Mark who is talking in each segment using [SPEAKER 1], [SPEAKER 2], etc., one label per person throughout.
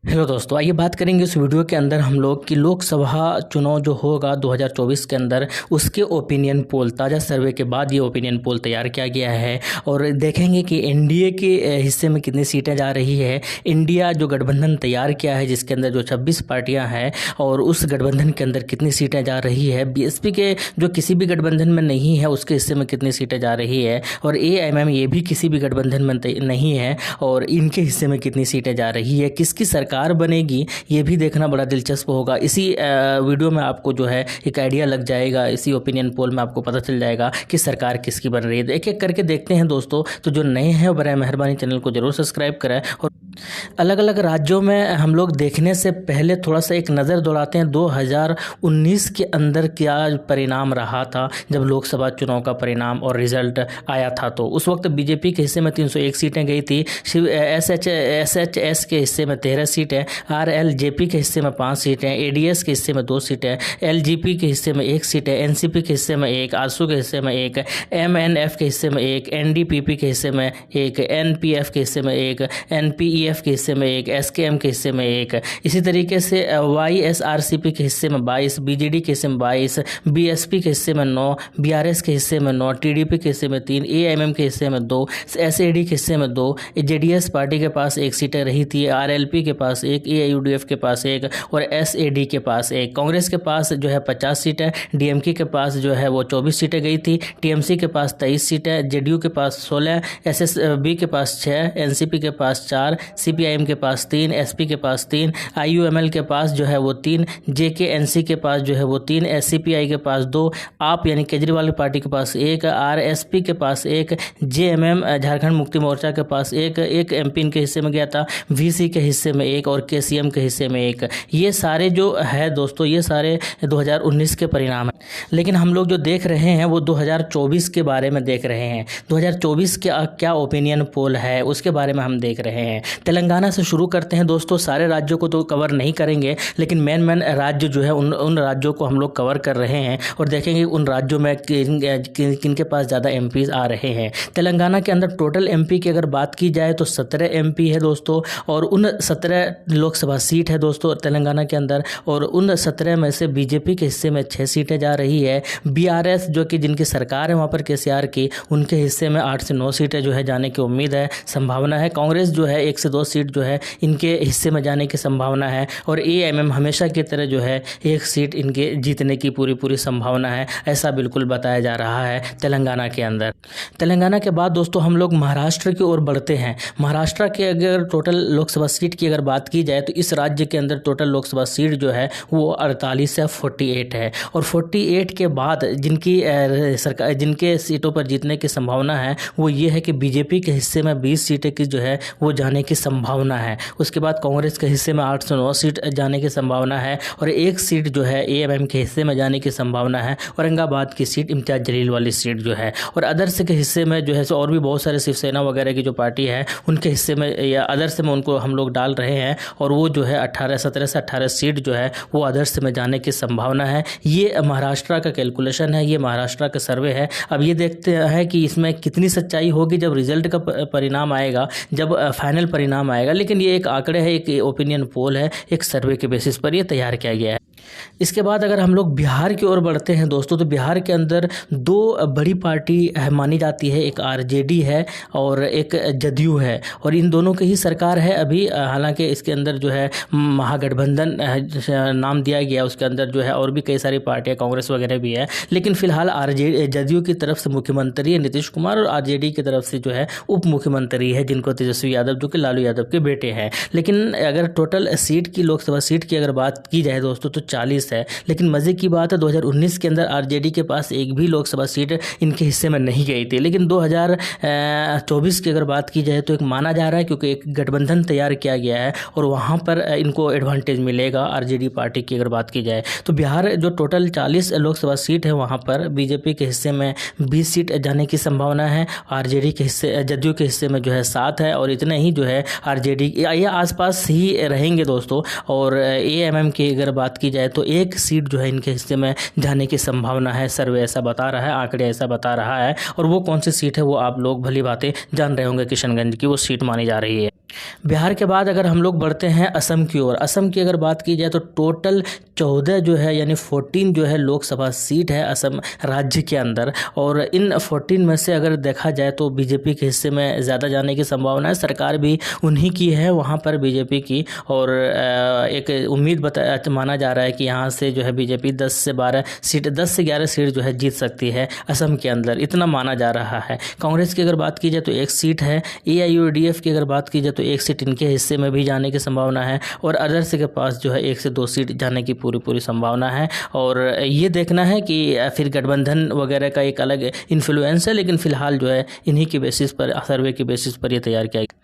[SPEAKER 1] Hello दोस्तों, आइए बात करेंगे इस वीडियो के अंदर हम लोग कि लोकसभा चुनाव जो होगा 2024 के अंदर उसके ओपिनियन पोल, ताज़ा सर्वे के बाद ये ओपिनियन पोल तैयार किया गया है और देखेंगे कि एनडीए के हिस्से में कितनी सीटें जा रही है। इंडिया जो गठबंधन तैयार किया है जिसके अंदर जो 26 पार्टियां हैं और उस गठबंधन के अंदर कितनी सीटें जा रही है। बीएसपी के जो किसी भी गठबंधन में नहीं है उसके हिस्से में कितनी सीटें जा रही है और एएमएम ये भी किसी भी गठबंधन में नहीं है और इनके हिस्से में कितनी सीटें जा रही है। किसकी सरकार बनेगी ये भी देखना बड़ा दिलचस्प होगा। इसी वीडियो में आपको जो है एक आइडिया लग जाएगा, इसी ओपिनियन पोल में आपको पता चल जाएगा कि सरकार किसकी बन रही है। एक एक करके देखते हैं दोस्तों। तो जो नए हैं बराए मेहरबानी चैनल को जरूर सब्सक्राइब करें और अलग अलग राज्यों में हम लोग देखने से पहले थोड़ा सा एक नज़र दौड़ाते हैं 2019 के अंदर क्या परिणाम रहा था जब लोकसभा चुनाव का परिणाम और रिजल्ट आया था। तो उस वक्त बीजेपी के हिस्से में 301 सीटें गई थी, एसएचएस के हिस्से में 13 सीटें, आरएलजेपी के हिस्से में 5 सीटें, एडीएस के हिस्से में 2 सीटें, एलजीपी के हिस्से में 1 सीटें, एनसीपी के हिस्से में 1, आरसू के हिस्से में 1, एमएनएफ के हिस्से में 1, एनडीपीपी के हिस्से में 1, एनपीएफ के हिस्से में 1, एनपीईएफ के हिस्से में 1, एसकेएम के हिस्से में 1। इसी तरीके से वाईएसआरसीपी के हिस्से में 22, बीजेडी के हिस्से में 22, बीएसपी के हिस्से में 9, बीआरएस के हिस्से में 9, टीडीपी के हिस्से में 3, एएमएम के हिस्से में 2, एसएडी के हिस्से में 2, जेडीएस पार्टी के पास 1 सीटें रही थी, आरएलपी के पास 1, एआईयूडीएफ के पास 1 और एसएडी के पास 1। कांग्रेस के पास जो है 50 सीटें, डीएमके के पास जो है वो 24 सीटें गई थी, टीएमसी के पास 23 सीटें, जेडीयू के पास 16, एसएसबी के पास 6, एनसीपी के पास 4, सीपीआईएम के पास 3, एसपी के पास 3, आईयूएमएल के पास जो है वो 3, जेकेएनसी के पास जो है वो 3, एससीपीआई के पास 2, आप यानी केजरीवाल पार्टी के पास 1, आरएसपी के पास 1, जेएमएम झारखंड मुक्ति मोर्चा के पास 1 एमपी इनके हिस्से में गया था, वीसी के हिस्से में 1 और केसीएम के हिस्से में 1। ये सारे जो है दोस्तों ये सारे 2019 के परिणाम हैं, लेकिन हम लोग जो देख रहे हैं वो 2024 के बारे में देख रहे हैं। 2024 के क्या ओपिनियन पोल है उसके बारे में हम देख रहे हैं। तेलंगाना से शुरू करते हैं दोस्तों। सारे राज्यों को तो कवर नहीं करेंगे लेकिन मेन राज्य जो है उन राज्यों को हम लोग कवर कर रहे हैं और देखेंगे उन राज्यों में किन के पास ज़्यादा एमपीज आ रहे हैं। तेलंगाना के अंदर टोटल एमपी की अगर बात की जाए तो 17 एमपी है दोस्तों और उन 17 लोकसभा सीट है दोस्तों तेलंगाना के अंदर और उन 17 में से बीजेपी के हिस्से में 6 सीटें जा रही है। बीआरएस जो कि जिनकी सरकार है वहाँ पर केसीआर की, उनके हिस्से में 8 से 9 सीटें जो है जाने की उम्मीद है, संभावना है। कांग्रेस जो है 1 से 2 सीट जो है इनके हिस्से में जाने की संभावना है और एएमएम हमेशा की तरह जो है 1 सीट इनके जीतने की पूरी संभावना है, ऐसा बिल्कुल बताया जा रहा है तेलंगाना के अंदर। तेलंगाना के बाद दोस्तों हम लोग महाराष्ट्र की ओर बढ़ते हैं। महाराष्ट्र के अगर टोटल लोकसभा सीट की अगर बात की जाए तो इस राज्य के अंदर टोटल लोकसभा सीट जो है वो 48 से 48 है और 48 के बाद जिनकी सरकार जिनके सीटों पर जीतने की संभावना है वो ये है कि बीजेपी के हिस्से में 20 सीटें की जो है वो जाने की संभावना है। उसके बाद कांग्रेस के हिस्से में 8 से 9 सीट जाने की संभावना है और 1 सीट जो है एएमएम के हिस्से में जाने की संभावना है। औरंगाबाद की सीट इम्तियाज जलील वाली सीट जो है और अदर्स के हिस्से में जो है और भी बहुत सारे शिवसेना वगैरह की जो पार्टी है उनके हिस्से में या अदर्स में उनको हम लोग डाल रहे हैं और वो जो है 17 से 18 सीट जो है वो अदर्स में जाने की संभावना है। ये महाराष्ट्र का कैलकुलेशन है, ये महाराष्ट्र का सर्वे है। अब ये देखते हैं कि इसमें कितनी सच्चाई होगी जब रिजल्ट का परिणाम आएगा, जब फाइनल परिणाम आएगा, लेकिन ये एक आंकड़े है, एक ओपिनियन पोल है, एक सर्वे के बेसिस पर ये तैयार किया गया है। इसके बाद अगर हम लोग बिहार की ओर बढ़ते हैं दोस्तों तो बिहार के अंदर 2 बड़ी पार्टी मानी जाती है, एक आरजेडी है और एक जदयू है और इन दोनों की ही सरकार है अभी। हालांकि इसके अंदर जो है महागठबंधन नाम दिया गया, उसके अंदर जो है और भी कई सारी पार्टियां कांग्रेस वगैरह भी है, लेकिन फिलहाल जदयू की तरफ से मुख्यमंत्री है नीतीश कुमार और आरजेडी की तरफ से जो है उप मुख्यमंत्री है जिनको तेजस्वी यादव जो कि लालू यादव के बेटे हैं। लेकिन अगर टोटल सीट की लोकसभा सीट की अगर बात की जाए दोस्तों तो 40 है, लेकिन मजे की बात है 2019 के अंदर आरजेडी के पास एक भी लोकसभा सीट इनके हिस्से में नहीं गई थी, लेकिन 2024 की अगर बात की जाए तो एक माना जा रहा है क्योंकि एक गठबंधन तैयार किया गया है और वहां पर इनको एडवांटेज मिलेगा आरजेडी पार्टी की अगर बात की जाए तो। बिहार जो टोटल 40 लोकसभा सीट है वहां पर बीजेपी के हिस्से में 20 सीट जाने की संभावना है, आरजेडी के हिस्से जदयू के हिस्से में जो है 7 है और इतने ही जो है आरजेडी ये आसपास ही रहेंगे दोस्तों। और एएमएम की अगर बात की जाए तो 1 सीट जो है इनके हिस्से में जाने की संभावना है, सर्वे ऐसा बता रहा है, आंकड़े ऐसा बता रहा है। और वो कौन सी सीट है वो आप लोग भली बातें जान रहे होंगे, किशनगंज की वो सीट मानी जा रही है। बिहार के बाद अगर हम लोग बढ़ते हैं असम की ओर, असम की अगर बात की जाए तो टोटल 14 जो है यानी 14 जो है लोकसभा सीट है असम राज्य के अंदर। और इन 14 में से अगर देखा जाए तो बीजेपी के हिस्से में ज़्यादा जाने की संभावना है, सरकार भी उन्हीं की है वहाँ पर बीजेपी की। और एक उम्मीद माना जा रहा है कि यहाँ से जो है बीजेपी 10 से 11 सीट जो है जीत सकती है असम के अंदर, इतना माना जा रहा है। कांग्रेस की अगर बात की जाए तो एक सीट है, AIUDF की अगर बात की जाए तो एक सीट इनके हिस्से में भी जाने की संभावना है, और अदर्स के पास जो है 1 से 2 सीट जाने की पूरी संभावना है। और ये देखना है कि फिर गठबंधन वगैरह का एक अलग इन्फ्लुएंस है, लेकिन फिलहाल जो है इन्हीं के बेसिस पर, सर्वे के बेसिस पर ये तैयार किया गया।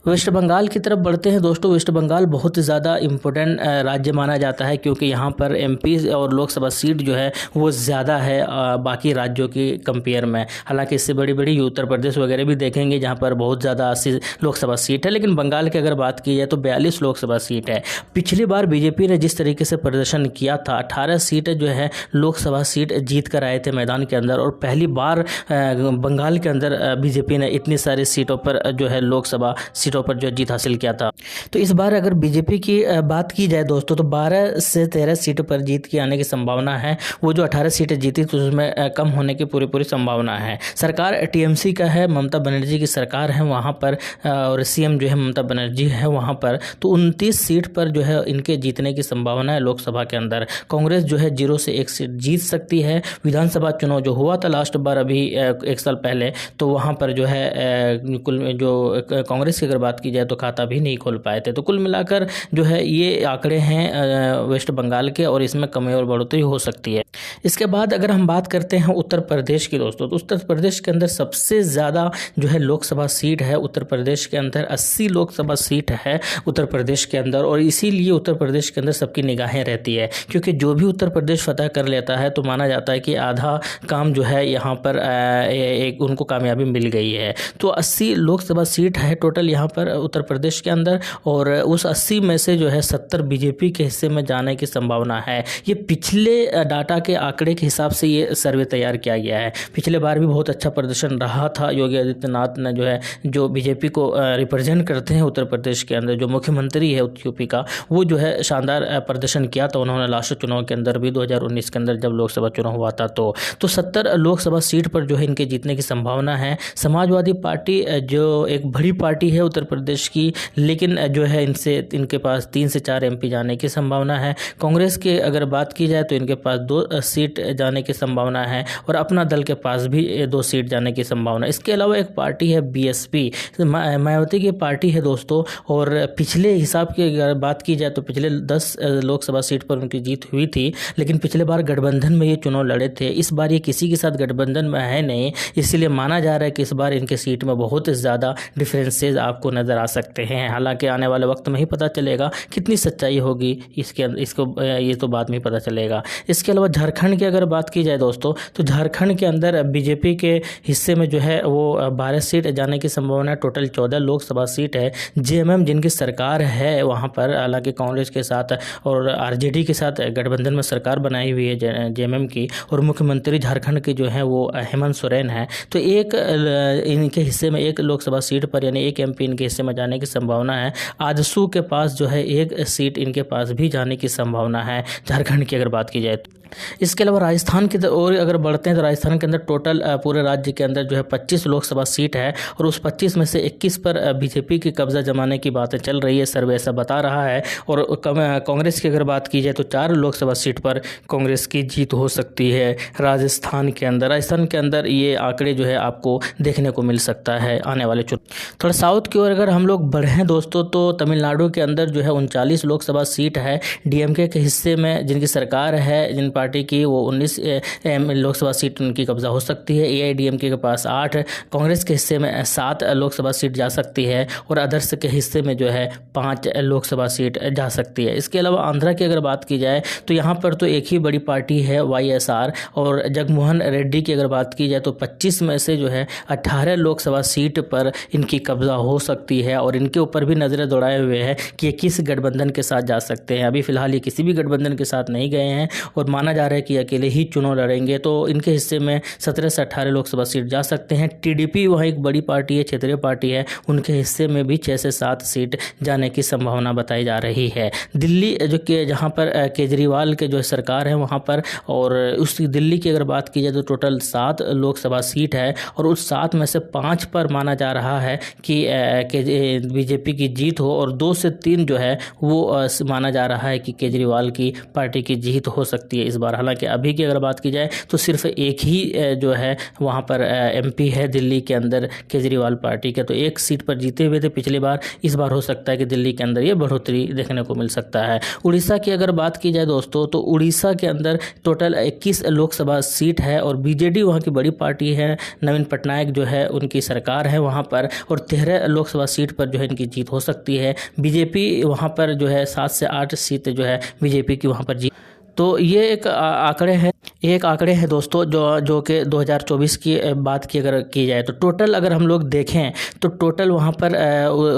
[SPEAKER 1] वेस्ट बंगाल की तरफ बढ़ते हैं दोस्तों। वेस्ट बंगाल बहुत ज़्यादा इम्पोर्टेंट राज्य माना जाता है, क्योंकि यहाँ पर MP और लोकसभा सीट जो है वो ज़्यादा है बाकी राज्यों की कंपेयर में। हालांकि इससे बड़ी उत्तर प्रदेश वगैरह भी देखेंगे जहाँ पर बहुत ज़्यादा 80 लोकसभा सीट है, लेकिन बंगाल की अगर बात की जाए तो 42 लोकसभा सीट है। पिछली बार बीजेपी ने जिस तरीके से प्रदर्शन किया था, 18 सीटें जो है लोकसभा सीट जीत कर आए थे मैदान के अंदर, और पहली बार बंगाल के अंदर बीजेपी ने इतनी सारी सीटों पर जो है लोकसभा सीटों पर जो जीत हासिल किया था। तो इस बार अगर बीजेपी की बात की जाए दोस्तों तो 12 से 13 सीटों पर जीत के आने की संभावना है। वो जो 18 सीटें जीती तो उसमें कम होने की पूरी संभावना है। सरकार TMC का है, ममता बनर्जी की सरकार है वहाँ पर, और CM जो है ममता बनर्जी है वहाँ पर। तो 29 सीट पर जो है इनके जीतने की संभावना है लोकसभा के अंदर। कांग्रेस जो है 0 से 1 सीट जीत सकती है। विधानसभा चुनाव जो हुआ था लास्ट बार अभी 1 साल पहले, तो वहाँ पर जो है कुल जो कांग्रेस की अगर बात की जाए तो खाता भी नहीं खोल पाए थे। तो कुल मिलाकर जो है ये आंकड़े हैं वेस्ट बंगाल के, और इसमें कमी और बढ़ोतरी हो सकती है। इसके बाद अगर हम बात करते हैं उत्तर प्रदेश की दोस्तों, तो उत्तर प्रदेश के अंदर सबसे ज़्यादा जो है लोकसभा सीट है उत्तर प्रदेश के अंदर, 80 लोकसभा सीट है उत्तर प्रदेश के अंदर। और इसीलिए उत्तर प्रदेश के अंदर सबकी निगाहें रहती है, क्योंकि जो भी उत्तर प्रदेश फतह कर लेता है तो माना जाता है कि आधा काम जो है यहाँ पर एक उनको कामयाबी मिल गई है। तो 80 लोकसभा सीट है टोटल यहाँ पर उत्तर प्रदेश के अंदर, और उस 80 में से जो है 70 बीजेपी के हिस्से में जाने की संभावना है। ये पिछले डाटा के आंकड़े के हिसाब से ये सर्वे तैयार किया गया है। पिछले बार भी बहुत अच्छा प्रदर्शन रहा था। योगी आदित्यनाथ ने जो है, जो बीजेपी को रिप्रेजेंट करते हैं उत्तर प्रदेश के अंदर, जो मुख्यमंत्री है यूपी का, वो जो है शानदार प्रदर्शन किया था उन्होंने लास्ट चुनाव के अंदर भी 2019 के अंदर जब लोकसभा चुनाव हुआ था। तो 70 लोकसभा सीट पर जो है इनके जीतने की संभावना है। समाजवादी पार्टी जो एक बड़ी पार्टी है उत्तर प्रदेश की, लेकिन जो है इनके पास 3 से 4 MP जाने की संभावना है। कांग्रेस की अगर बात की जाए तो इनके पास 2 सीट जाने की संभावना है, और अपना दल के पास भी 2 सीट जाने की संभावना। इसके अलावा एक पार्टी है BSP, मायावती की पार्टी है दोस्तों, और पिछले हिसाब की अगर बात की जाए तो पिछले 10 लोकसभा सीट पर उनकी जीत हुई थी, लेकिन पिछले बार गठबंधन में ये चुनाव लड़े थे। इस बार ये किसी के साथ गठबंधन में है नहीं, इसलिए माना जा रहा है कि इस बार इनके सीट में बहुत ज़्यादा डिफरेंसेस आपको नज़र आ सकते हैं। हालांकि आने वाले वक्त में ही पता चलेगा कितनी सच्चाई होगी ये तो बाद में पता चलेगा। इसके अलावा झारखंड की अगर बात की जाए दोस्तों, तो झारखंड के अंदर बीजेपी के हिस्से में जो है वो 12 सीट जाने की संभावना है। टोटल 14 लोकसभा सीट है। JMM जिनकी सरकार है वहाँ पर, हालांकि कांग्रेस के साथ और RJD के साथ गठबंधन में सरकार बनाई हुई है JMM की, और मुख्यमंत्री झारखंड के जो हैं वो हेमंत सोरेन है। तो एक इनके हिस्से में 1 लोकसभा सीट पर यानी 1 MP इनके हिस्से में जाने की संभावना है। आजसू के पास जो है 1 सीट इनके पास भी जाने की संभावना है झारखंड की अगर बात की जाए तो। इसके अलावा राजस्थान की और अगर बढ़ते हैं तो राजस्थान के अंदर टोटल पूरे राज्य के अंदर जो है 25 लोकसभा सीट है, और उस 25 में से 21 पर बीजेपी की कब्जा जमाने की बातें चल रही है, सर्वे ऐसा बता रहा है। और कांग्रेस की अगर बात की जाए तो 4 लोकसभा सीट पर कांग्रेस की जीत हो सकती है राजस्थान के अंदर। राजस्थान के अंदर ये आंकड़े जो है आपको देखने को मिल सकता है आने वाले चुनाव। थोड़ा साउथ की ओर अगर हम लोग बढ़ें दोस्तों, तो तमिलनाडु के अंदर जो है 39 लोकसभा सीट है। DMK के हिस्से में जिनकी सरकार है, जिन पार्टी की, वो 19 लोकसभा सीट उनकी कब्जा हो सकती है। AIDMK के पास 8, कांग्रेस के हिस्से में 7 लोकसभा सीट जा सकती है, और अदर्स के हिस्से में जो है 5 लोकसभा सीट जा सकती है। इसके अलावा आंध्रा की अगर बात की जाए तो यहाँ पर तो एक ही बड़ी पार्टी है YSR, और जगनमोहन रेड्डी की अगर बात की जाए तो 25 में से जो है 18 लोकसभा सीट पर इनकी कब्जा हो सकती है, और इनके ऊपर भी नज़रें दौड़ाए हुए हैं कि ये किस गठबंधन के साथ जा सकते हैं। अभी फिलहाल ये किसी भी गठबंधन के साथ नहीं गए हैं, और माना माना जा रहा है कि अकेले ही चुनाव लड़ेंगे, तो इनके हिस्से में 17 से 18 लोकसभा सीट जा सकते हैं। टीडीपी वहाँ एक बड़ी पार्टी है, क्षेत्रीय पार्टी है, उनके हिस्से में भी 6 से 7 सीट जाने की संभावना बताई जा रही है। दिल्ली जो कि जहाँ पर केजरीवाल के जो सरकार है वहाँ पर, और उस दिल्ली की अगर बात की जाए तो टोटल 7 लोकसभा सीट है, और उस 7 में से 5 पर माना जा रहा है कि बीजेपी की जीत हो, और 2 से 3 जो है वो माना जा रहा है कि केजरीवाल की पार्टी की जीत हो सकती है इस बार। हालांकि अभी की अगर बात की जाए तो सिर्फ एक ही जो है वहाँ पर एमपी है दिल्ली के अंदर केजरीवाल पार्टी के, तो एक सीट पर जीते हुए थे पिछली बार। इस बार हो सकता है कि दिल्ली के अंदर ये बढ़ोतरी देखने को मिल सकता है। उड़ीसा की अगर बात की जाए दोस्तों, तो उड़ीसा के अंदर टोटल 21 लोकसभा सीट है, और बीजेडी वहाँ की बड़ी पार्टी है, नवीन पटनायक जो है उनकी सरकार है वहाँ पर, और 13 लोकसभा सीट पर जो है इनकी जीत हो सकती है। बीजेपी वहाँ पर जो है 7 से 8 सीट जो है बीजेपी की वहाँ पर जीत। तो ये एक आंकड़े हैं दोस्तों जो कि 2024 की बात की अगर की जाए तो टोटल अगर हम लोग देखें तो टोटल वहाँ पर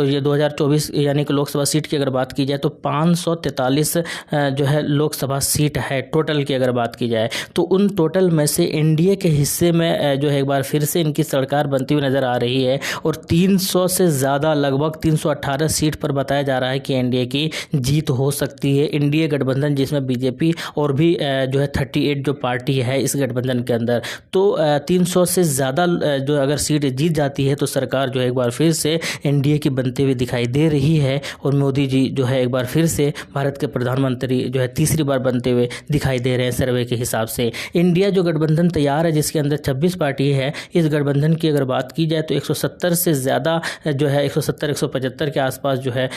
[SPEAKER 1] ये 2024 यानी कि लोकसभा सीट की अगर बात की जाए तो 543 जो है लोकसभा सीट है टोटल की अगर बात की जाए। तो उन टोटल में से एनडीए के हिस्से में जो है एक बार फिर से इनकी सरकार बनती हुई नज़र आ रही है, और 300 से ज़्यादा लगभग 318 सीट पर बताया जा रहा है कि एनडीए की जीत हो सकती है। एनडीए गठबंधन जिसमें बीजेपी और भी जो है 38 जो पार्टी है इस गठबंधन के अंदर, तो 300 से ज़्यादा जो अगर सीट जीत जाती है तो सरकार जो है एक बार फिर से एनडीए की बनते हुए दिखाई दे रही है, और मोदी जी जो है एक बार फिर से भारत के प्रधानमंत्री जो है तीसरी बार बनते हुए दिखाई दे रहे हैं सर्वे के हिसाब से। इंडिया जो गठबंधन तैयार है जिसके अंदर 26 पार्टी है, इस गठबंधन की अगर बात की जाए तो 170 से ज़्यादा जो है 170-175 के आसपास जो है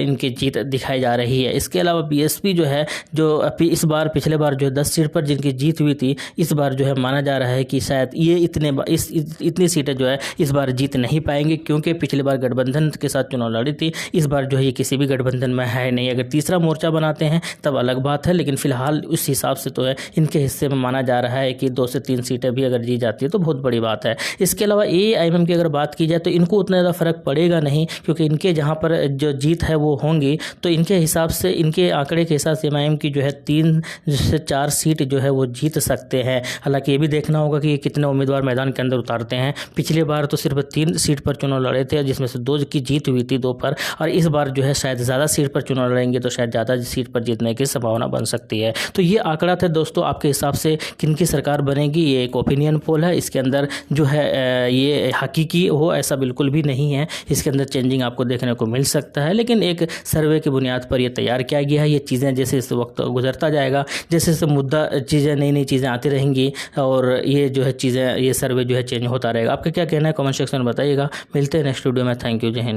[SPEAKER 1] इनकी जीत दिखाई जा रही है। इसके अलावा बीएसपी जो है जो इस बार पिछले बार जो 10 सीट पर जिनकी जीत हुई थी, इस बार जो है माना जा रहा है कि शायद ये इतनी सीटें जो है इस बार जीत नहीं पाएंगे, क्योंकि पिछली बार गठबंधन के साथ चुनाव लड़ी थी। इस बार जो है ये किसी भी गठबंधन में है नहीं। अगर तीसरा मोर्चा बनाते हैं तब अलग बात है, लेकिन फिलहाल उस हिसाब से तो है इनके हिस्से में माना जा रहा है कि 2 से 3 सीटें भी अगर जीत जाती है तो बहुत बड़ी बात है। इसके अलावा एआईएमएम की अगर बात की जाए तो इनको उतना ज़्यादा फर्क पड़ेगा नहीं, क्योंकि इनके जहाँ पर जो जीत है वो होंगी, तो इनके हिसाब से इनके आंकड़े के हिसाब से एमआईएम की जो है 3 से 4 सीट जो है वो जीत सकते हैं। हालांकि ये भी देखना होगा कि ये कितने उम्मीदवार मैदान के अंदर उतारते हैं। पिछली बार तो सिर्फ 3 सीट पर चुनाव लड़े थे, जिसमें से 2 की जीत हुई थी, 2 पर, और इस बार जो है शायद ज़्यादा सीट पर चुनाव लड़ेंगे तो शायद ज़्यादा सीट पर जीतने की संभावना बन सकती है। तो ये आंकड़ा था दोस्तों, आपके हिसाब से किनकी सरकार बनेगी, ये एक ओपिनियन पोल है। इसके अंदर जो है ये हकीकी हो ऐसा बिल्कुल भी नहीं है, इसके अंदर चेंजिंग आपको देखने को मिल सकता है, लेकिन एक सर्वे की बुनियाद पर यह तैयार किया गया है। ये चीज़ें जैसे इस वक्त गुजरता जाएगा, जैसे जैसे मुद्दा चीज़ें नई चीज़ें आती रहेंगी, और ये जो है चीज़ें ये सर्वे जो है चेंज होता रहेगा। आपका क्या कहना है कमेंट सेक्शन में बताइएगा। मिलते हैं नेक्स्ट वीडियो में। थैंक यू, जय हिंद।